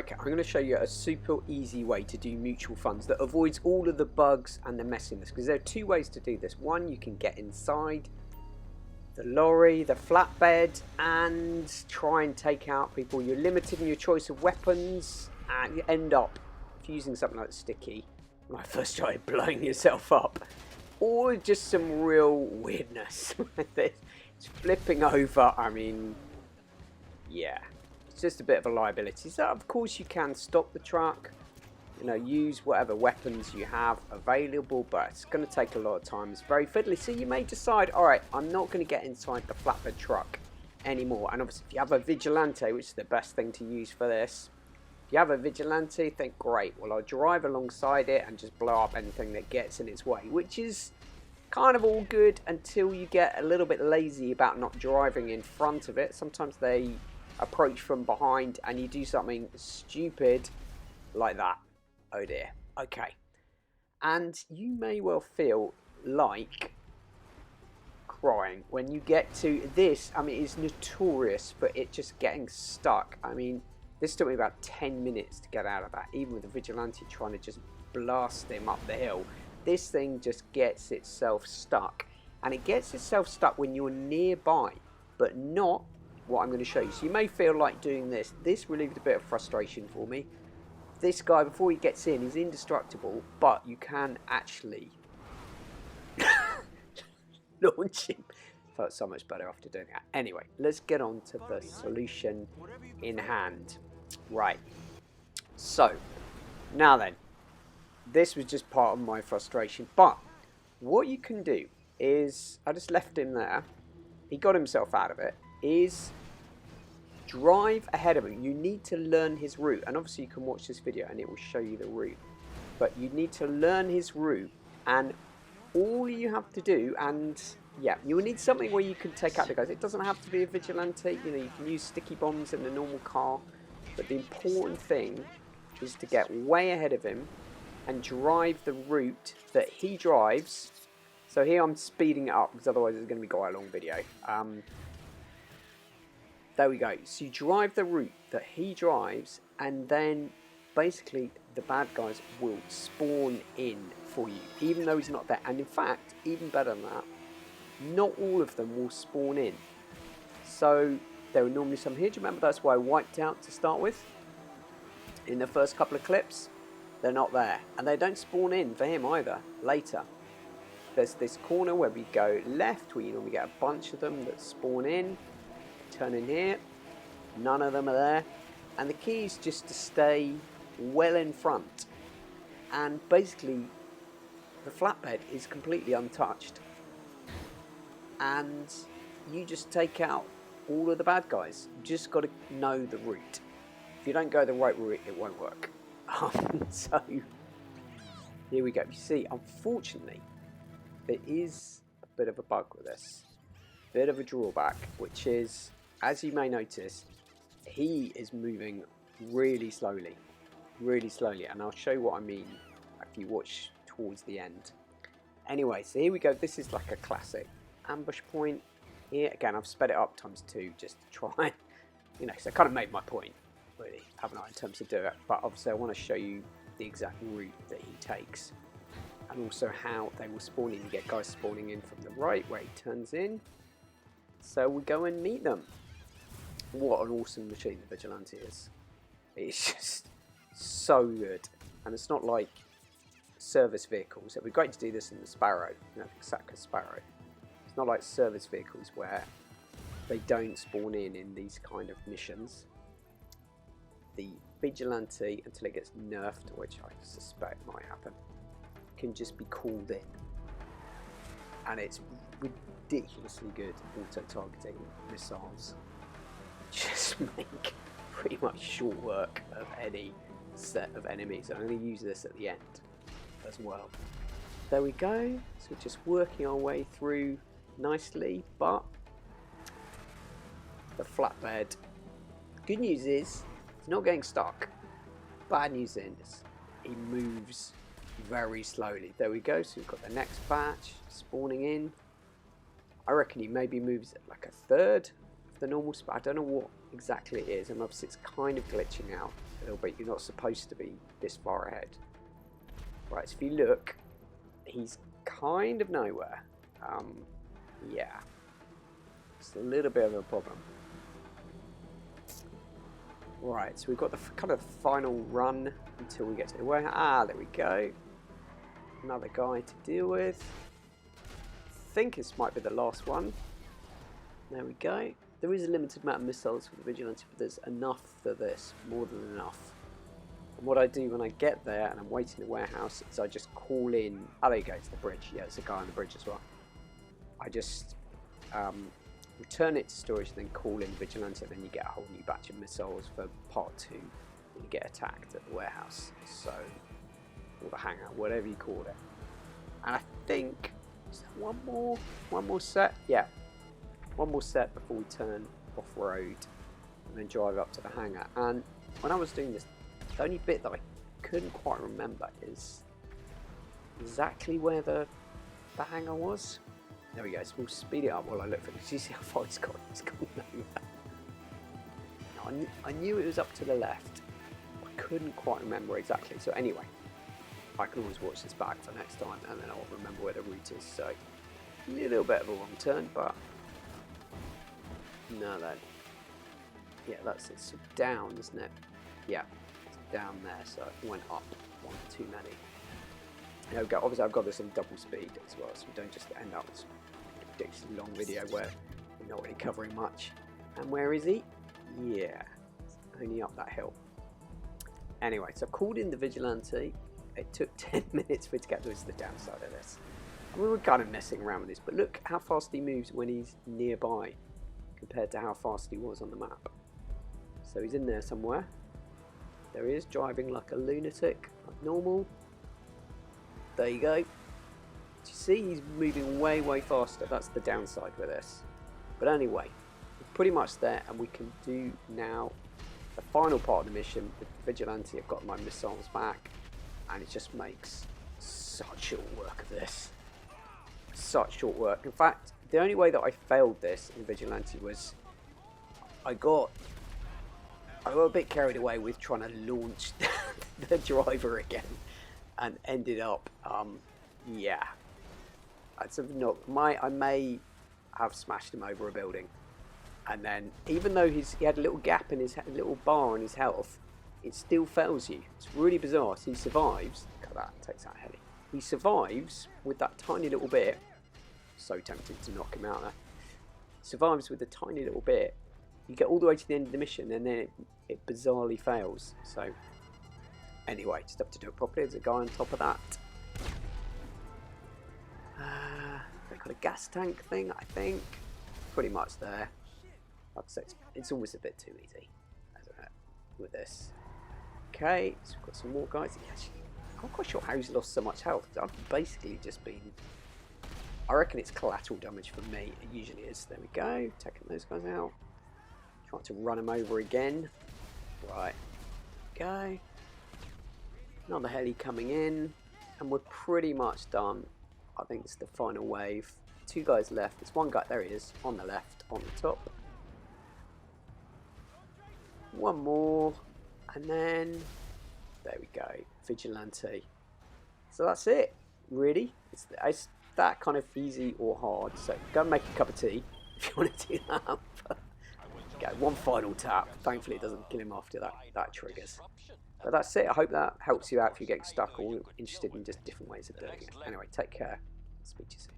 Okay, I'm going to show you a super easy way to do mutual funds that avoids all of the bugs and the messiness, because there are two ways to do this. One, you can get inside the lorry, the flatbed, and try and take out people. You're limited in your choice of weapons, and you end up using something like sticky when I first started blowing yourself up, or just some real weirdness with this. It's flipping over. I mean, yeah, it's just a bit of a liability. So of course you can stop the truck, you know, use whatever weapons you have available, but it's going to take a lot of time. It's very fiddly, so you may decide, all right, I'm not going to get inside the flatbed truck anymore. And obviously if you have a vigilante, which is the best thing to use for this, if you have a vigilante, think, great, well, I'll drive alongside it and just blow up anything that gets in its way, which is kind of all good until you get a little bit lazy about not driving in front of it. Sometimes they approach from behind and you do something stupid like that. Oh dear. Okay. And you may well feel like crying when you get to this. I mean, it's notorious for it just getting stuck. I mean, this took me about 10 minutes to get out of that, even with the vigilante trying to just blast him up the hill. This thing just gets itself stuck, and it gets itself stuck when you're nearby, but not what I'm going to show you. So you may feel like doing this. This relieved a bit of frustration for me. This guy, before he gets in, is indestructible, but you can actually launch him. Felt so much better after doing that. Anyway, let's get on to the solution in hand. Right. So, now then, this was just part of my frustration, but what you can do is, I just left him there, he got himself out of it, is drive ahead of him. You need to learn his route, and obviously you can watch this video and it will show you the route, but you need to learn his route, and all you have to do, and yeah, you will need something where you can take out the guys. It doesn't have to be a vigilante, you know, you can use sticky bombs in a normal car, but the important thing is to get way ahead of him and drive the route that he drives. So here I'm speeding it up because otherwise it's going to be quite a long video. There we go. So you drive the route that he drives, and then basically the bad guys will spawn in for you, even though he's not there. And in fact, even better than that, not all of them will spawn in. So there are normally some here. Do you remember that's why I wiped out to start with? In the first couple of clips, they're not there. And they don't spawn in for him either, later. There's this corner where we go left, where you normally get a bunch of them that spawn in. Turn in here, none of them are there. And the key is just to stay well in front. And basically, the flatbed is completely untouched. And you just take out all of the bad guys. You just got to know the route. If you don't go the right route, it won't work. So, here we go. You see, unfortunately, there is a bit of a bug with this. Bit of a drawback, which is, as you may notice, he is moving really slowly. Really slowly. And I'll show you what I mean if you watch towards the end. Anyway, so here we go. This is like a classic ambush point. Here, again, I've sped it up ×2 just to try, you know, so I kind of made my point, really, haven't I, in terms of doing it. But obviously I want to show you the exact route that he takes, and also how they will spawn in. You get guys spawning in from the right where he turns in. So we go and meet them. What an awesome machine the Vigilante is. It's just so good. And it's not like service vehicles. It'd be great to do this in the Sparrow, you know, Saka Sparrow. It's not like service vehicles where they don't spawn in these kind of missions. The Vigilante, until it gets nerfed, which I suspect might happen, can just be called in. And it's ridiculously good auto-targeting missiles. Just make pretty much short work of any set of enemies. I'm going to use this at the end as well. There we go. So we're just working our way through nicely, but the flatbed, good news is it's not getting stuck. Bad news is he moves very slowly. There we go. So we've got the next batch spawning in. I reckon he maybe moves at like a third of the normal spot. I don't know what exactly it is, and obviously it's kind of glitching out. a little bit. You're not supposed to be this far ahead. Right, so if you look, he's kind of nowhere. Yeah. It's a little bit of a problem. Right, so we've got the kind of final run until we get to the warehouse. Ah, there we go. Another guy to deal with. I think this might be the last one. There we go. There is a limited amount of missiles for the Vigilante, but there's enough for this. More than enough. And what I do when I get there and I'm waiting in the warehouse is I just call in... Oh, there you go, it's the bridge. Yeah, there's a guy on the bridge as well. I just return it to storage and then call in Vigilante, and then you get a whole new batch of missiles for part 2 when you get attacked at the warehouse. So, or the hangar, whatever you call it. And I think... Is there one more set? Yeah. One more set before we turn off-road and then drive up to the hangar. And when I was doing this, the only bit that I couldn't quite remember is exactly where the hangar was. There we go, so we'll speed it up while I look for it. Do you see how far it's gone? It's gone nowhere. I knew it was up to the left. I couldn't quite remember exactly. So anyway, I can always watch this back for next time and then I'll remember where the route is. So a little bit of a wrong turn, but no, yeah, that's it. So down, isn't it? Yeah, it's down there. So it went up one too many. There we go. Obviously, I've got this on double speed as well, so we don't just end up with this ridiculously long video where we're not really covering much. And where is he? Yeah, only up that hill. Anyway, so I've called in the Vigilante. It took 10 minutes for it to get to the downside of this. And we were kind of messing around with this, but look how fast he moves when he's nearby compared to how fast he was on the map. So he's in there somewhere. There he is, driving like a lunatic, like normal. There you go. Do you see he's moving way faster? That's the downside with this. But anyway, we're pretty much there, and we can do now the final part of the mission with the Vigilante. I've got my missiles back, and it just makes such short work of this. Such short work. In fact, the only way that I failed this in Vigilante was I got a bit carried away with trying to launch the driver again, and ended up, yeah, I may have smashed him over a building, and then even though he had a little gap in his little bar in his health, it still fails you. It's really bizarre. So he survives. Look at that, takes out heli. He survives with that tiny little bit. So tempted to knock him out there. Survives with a tiny little bit. You get all the way to the end of the mission, and then it bizarrely fails. So anyway, just have to do it properly. There's a guy on top of that. They've got a gas tank thing, I think. Pretty much there. Like I said, it's almost a bit too easy, isn't it, with this. Okay, so we've got some more guys. I'm not quite sure how he's lost so much health. I've basically just been... I reckon it's collateral damage for me. It usually is. There we go. Taking those guys out. Trying to run them over again. Right. Go. Another heli coming in. And we're pretty much done. I think it's the final wave. 2 guys left. There's one guy. There he is. On the left. On the top. One more. And then... There we go. Vigilante. So that's it. Really. It's that kind of easy or hard. So go and make a cup of tea if you want to do that. Okay, one final tap. Thankfully it doesn't kill him after that triggers. But that's it. I hope that helps you out if you're getting stuck or interested in just different ways of doing it. Anyway, take care. Speak to you soon.